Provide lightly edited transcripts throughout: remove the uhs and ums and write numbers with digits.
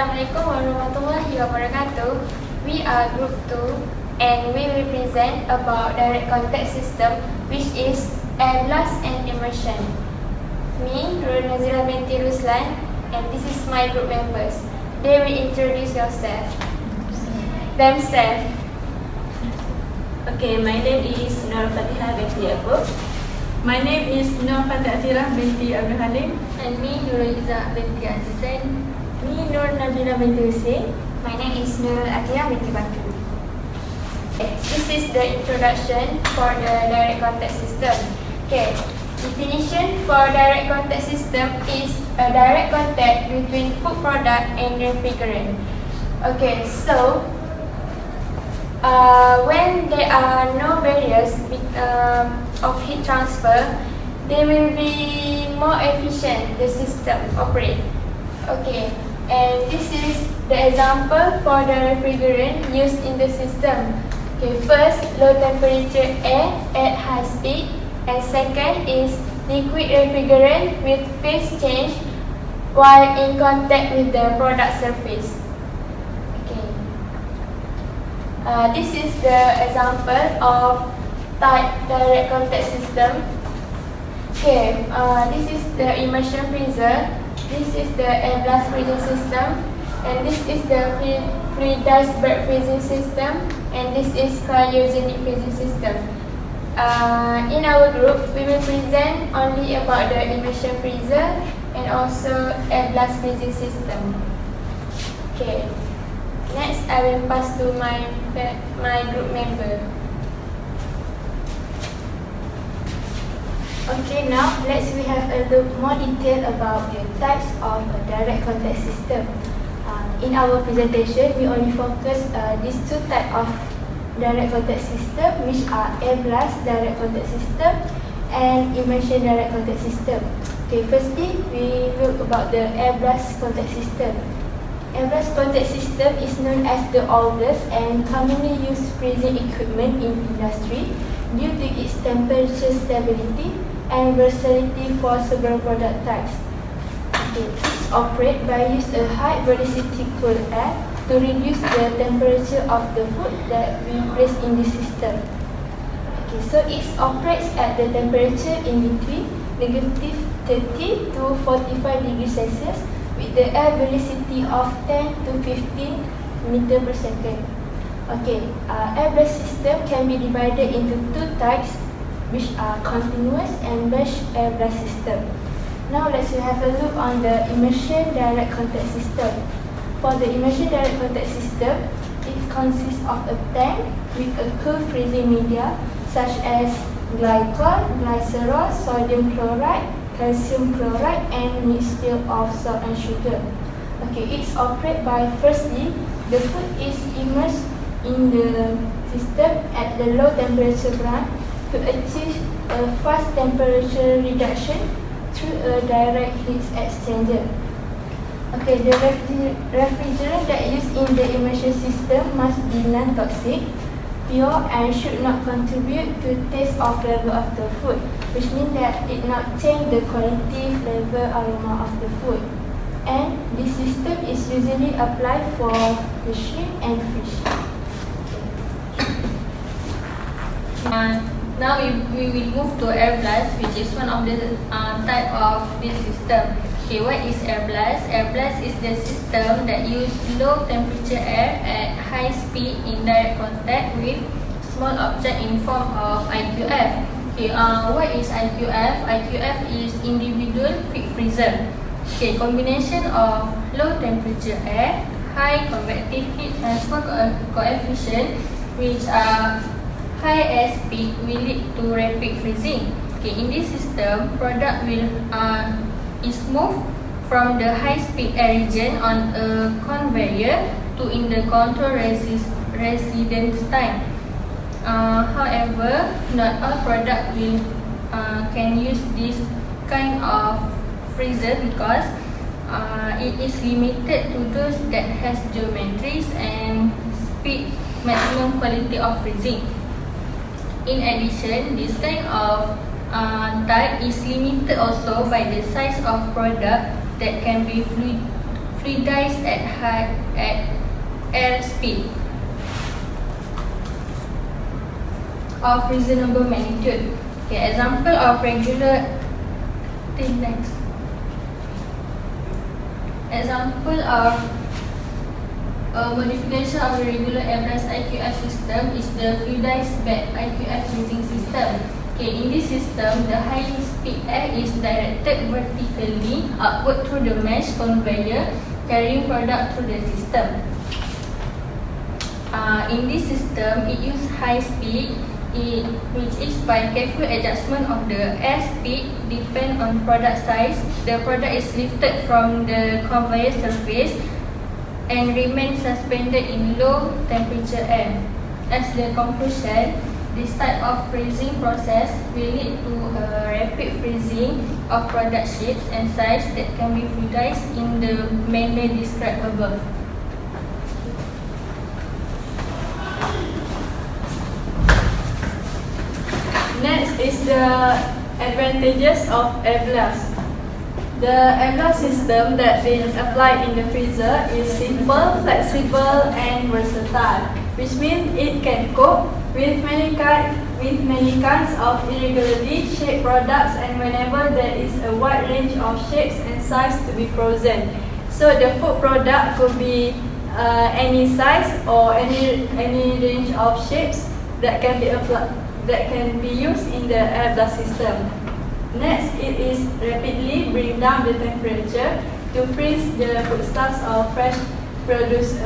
Assalamualaikum warahmatullahi wabarakatuh. We are Group 2 and we will present about direct contact system, which is air blast and immersion. Me, Nurul Nazira binti Ruslan, and this is my group members. They will introduce themselves. Okay, my name is Nur Fatihah binti Yaakob. My name is Nur Fatihah binti Abdul Halim. And me, Nurul Izzah binti Azizan. Me, Nur Nabila binti Hussein. My name is Nurul Atia binti Batu. This is the introduction for the direct contact system. Okay, definition for direct contact system is a direct contact between food product and refrigerant. Okay, so when there are no barriers of heat transfer, they will be more efficient, the system operate. Okay, and this is the example for the refrigerant used in the system. Okay, first, low temperature air at high speed, and second is liquid refrigerant with phase change while in contact with the product surface. Okay, this is the example of type direct contact system. Okay, this is the immersion freezer. This is the air blast freezing system, and this is the free iceberg freezing system, and this is cryogenic freezing system. In our group, we will present only about the immersion freezer and also air blast freezing system. Okay, next I will pass to my group member. Okay, now we have a look more detail about the types of a direct contact system. In our presentation, we only focus these two types of direct contact system, which are air blast direct contact system and immersion direct contact system. Okay, firstly, we look about the air blast contact system. Air blast contact system is known as the oldest and commonly used freezing equipment in industry due to its temperature stability and versatility for several product types. Okay, it operates by use a high velocity cool air to reduce the temperature of the food that we place in the system. Okay, so it operates at the temperature in between negative 30 to 45 degrees Celsius with the air velocity of 10 to 15 meter per second. Okay, air blast system can be divided into two types, which are continuous and batch air blast system. Now let's have a look on the immersion direct contact system. For the immersion direct contact system, it consists of a tank with a cool freezing media such as glycol, glycerol, sodium chloride, calcium chloride, and mixture of salt and sugar. Okay, it's operated by firstly, the food is immersed in the system at the low temperature ground to achieve a fast temperature reduction through a direct heat exchanger. Okay, the refrigerant that used in the immersion system must be non-toxic, pure, and should not contribute to taste or flavor of the food, which means that it not change the quality, flavor, aroma of the food. And this system is usually applied for the shrimp and fish. Now we will move to air blast, which is one of the type of this system. Okay, what is air blast? Air blast is the system that use low temperature air at high speed in direct contact with small object in form of IQF. Okay, what is IQF? IQF is individual quick freezer. Okay, combination of low temperature air, high convective heat transfer coefficient, which are high air speed will lead to rapid freezing. Okay, in this system, product will is moved from the high speed air region on a conveyor to in the control residence time. However, not all product will can use this kind of freezer because it is limited to those that has geometries and speed maximum quality of freezing. In addition, this kind of type is limited also by the size of product that can be fluidize at air speed of reasonable magnitude. Okay, example of regular next. Example of modification of the regular air-blast IQF system is the fluidized bed IQF freezing system. Okay, in this system, the high-speed air is directed vertically upward through the mesh conveyor, carrying product through the system. In this system, it uses high speed, which is by careful adjustment of the air speed depend on product size. The product is lifted from the conveyor surface and remains suspended in low temperature air. As the conclusion, this type of freezing process will lead to a rapid freezing of product shapes and size that can be fluidized in the manner described above. Next is the advantages of air blast. The air blast system that is applied in the freezer is simple, flexible, and versatile, which means it can cope with many kinds of irregularly shaped products, and whenever there is a wide range of shapes and sizes to be frozen. So the food product could be any size or any range of shapes that can be used in the air blast system. Next, it is rapidly bring down the temperature to freeze the foodstuffs or fresh produce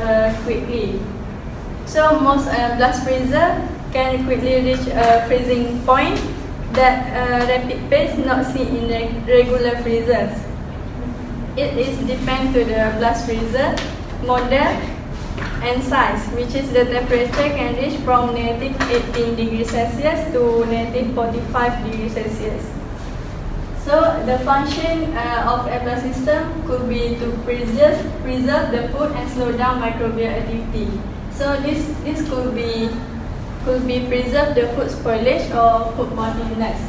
quickly. So most blast freezer can quickly reach a freezing point that rapid pace not seen in regular freezers. It is depend to the blast freezer model and size, which is the temperature can reach from negative 18 degrees Celsius to negative 45 degrees Celsius. So the function of air blast system could be to preserve the food and slow down microbial activity. So this could be preserve the food spoilage or foodborne illness.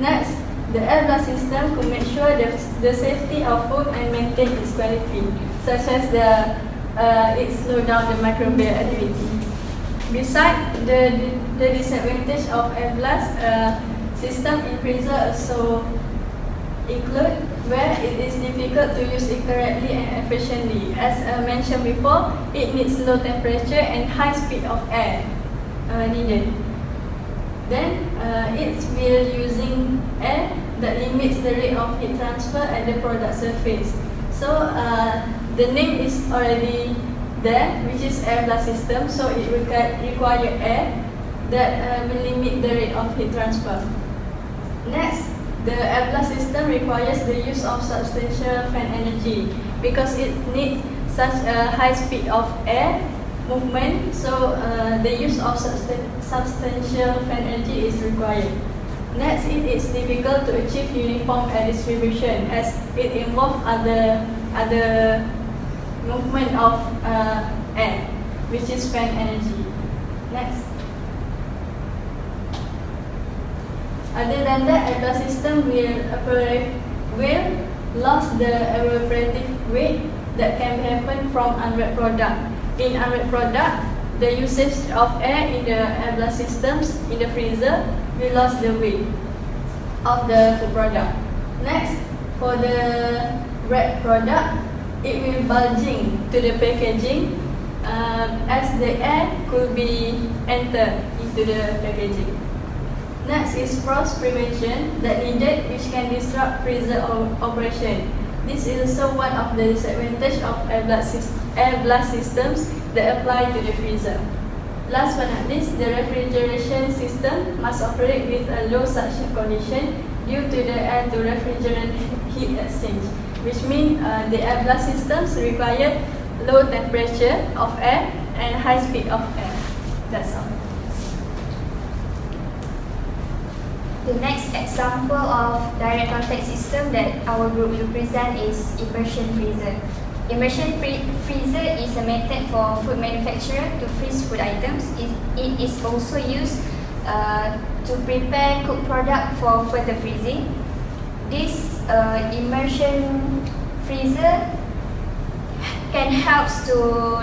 Next, the air blast system could make sure the safety of food and maintain its quality, such as it slow down the microbial activity. Besides, the disadvantage of air blast system in freezer also include where it is difficult to use it correctly and efficiently. As mentioned before, it needs low temperature and high speed of air needed. Then it's will using air that limits the rate of heat transfer at the product surface. So the name is already there, which is air blast system. So it require air that will limit the rate of heat transfer. Next, the air blast system requires the use of substantial fan energy because it needs such a high speed of air movement. So the use of substantial fan energy is required. Next, it is difficult to achieve uniform air distribution as it involves other movement of air, which is fan energy. Next. Other than that, air blast system will lose the evaporative weight that can happen from unwrapped product. In unwrapped product, the usage of air in the air blast systems in the freezer will lose the weight of the food product. Next, for the wrapped product, it will bulging to the packaging as the air could be entered into the packaging. Next is frost prevention that needed, which can disrupt freezer operation. This is also one of the disadvantages of air blast systems that apply to the freezer. Last but not least, the refrigeration system must operate with a low suction condition due to the air to refrigerant heat exchange, which means the air blast systems require low temperature of air and high speed of air. That's all. The next example of direct contact system that our group will present is immersion freezer. Immersion freezer is a method for food manufacturer to freeze food items. It is also used to prepare cooked product for further freezing. This immersion freezer can help to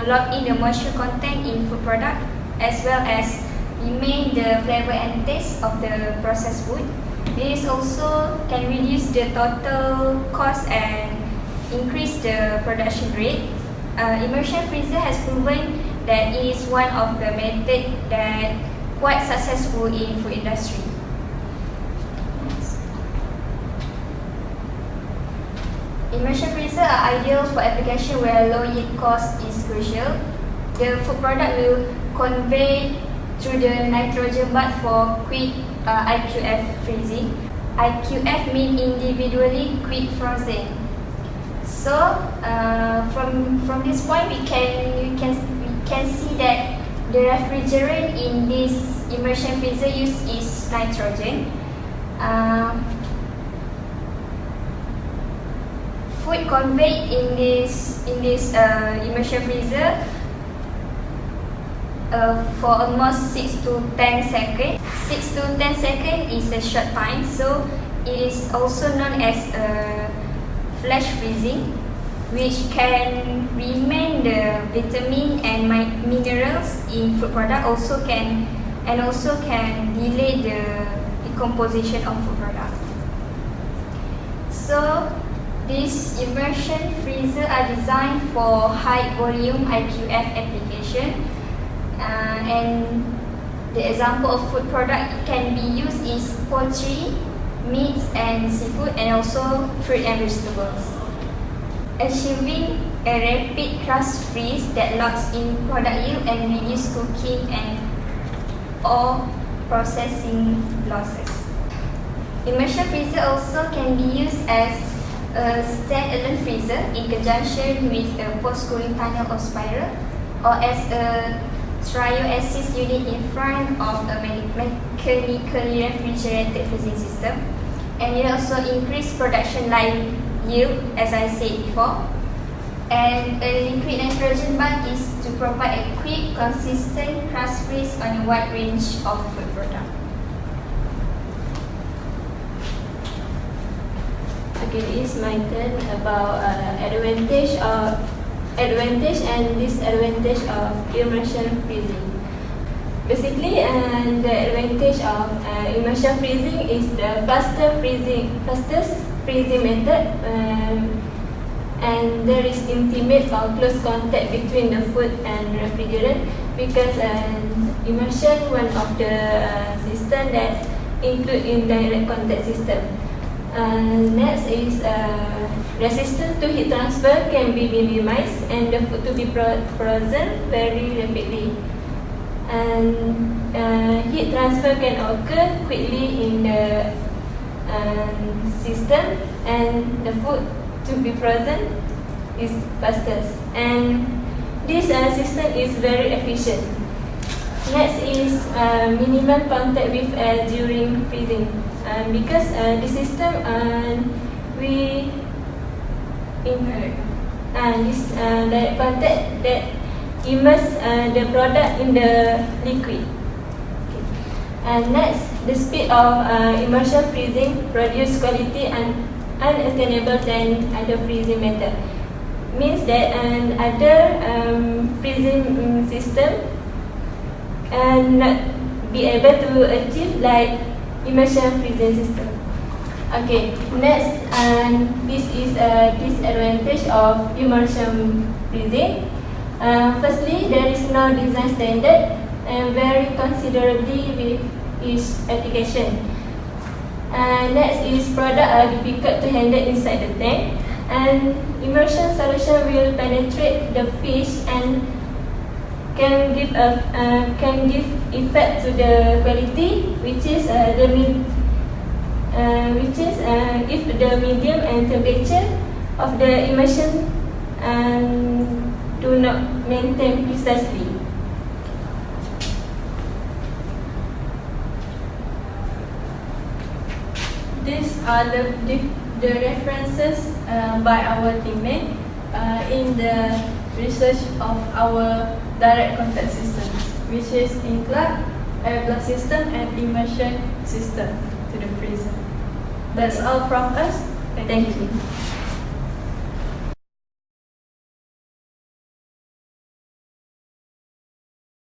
lock in the moisture content in food product as well as remain the flavor and taste of the processed food. This also can reduce the total cost and increase the production rate. Immersion freezer has proven that it is one of the methods that quite successful in food industry. Immersion freezer are ideal for application where low yield cost is crucial. The food product will convey through the nitrogen bath for quick IQF freezing. IQF means individually quick frozen. So from this point we can see that the refrigerant in this immersion freezer use is nitrogen. Food conveyed in this immersion freezer for almost 6 to 10 seconds. 6 to 10 seconds is a short time, so it is also known as flash freezing, which can remain the vitamin and minerals in food product. Also can delay the decomposition of food product. So these immersion freezer are designed for high volume IQF application. And the example of food product can be used is poultry, meats and seafood, and also fruit and vegetables. Achieving a rapid crust freeze that locks in product yield and reduce cooking and or processing losses. Immersion freezer also can be used as a standalone freezer in conjunction with a post-cooling tunnel or spiral, or as a cryo-assist unit in front of a mechanically refrigerated freezing system. And it also increase production line yield, as I said before. And a liquid nitrogen bath is to provide a quick, consistent crust freeze on a wide range of food products. Okay, it's my turn about advantage and disadvantage of immersion freezing. Basically, the advantage of immersion freezing is the fastest freezing method, and there is intimate or close contact between the food and refrigerant, because immersion one of the system that include indirect contact system. Next is resistance to heat transfer can be minimized and the food to be frozen very rapidly. And heat transfer can occur quickly in the system, and the food to be frozen is fastest. And this system is very efficient. Next is minimum contact with air during freezing. Because the system we inherit this direct contact that immerse the product in the liquid. Okay. And next, the speed of immersion freezing produce quality and unattainable than other freezing method. Means that other freezing system not be able to achieve like immersion freezing system. Okay, next, this is a disadvantage of immersion freezing. Firstly, there is no design standard and vary considerably with each application. Next is product are difficult to handle inside the tank, and immersion solution will penetrate the fish and can give effect to the quality, which is if the medium and temperature of the immersion do not maintain precisely. These are the references by our teammate in the research of our direct contact systems, which is include air blast system and immersion system to the freezer. That's all from us. Thank you.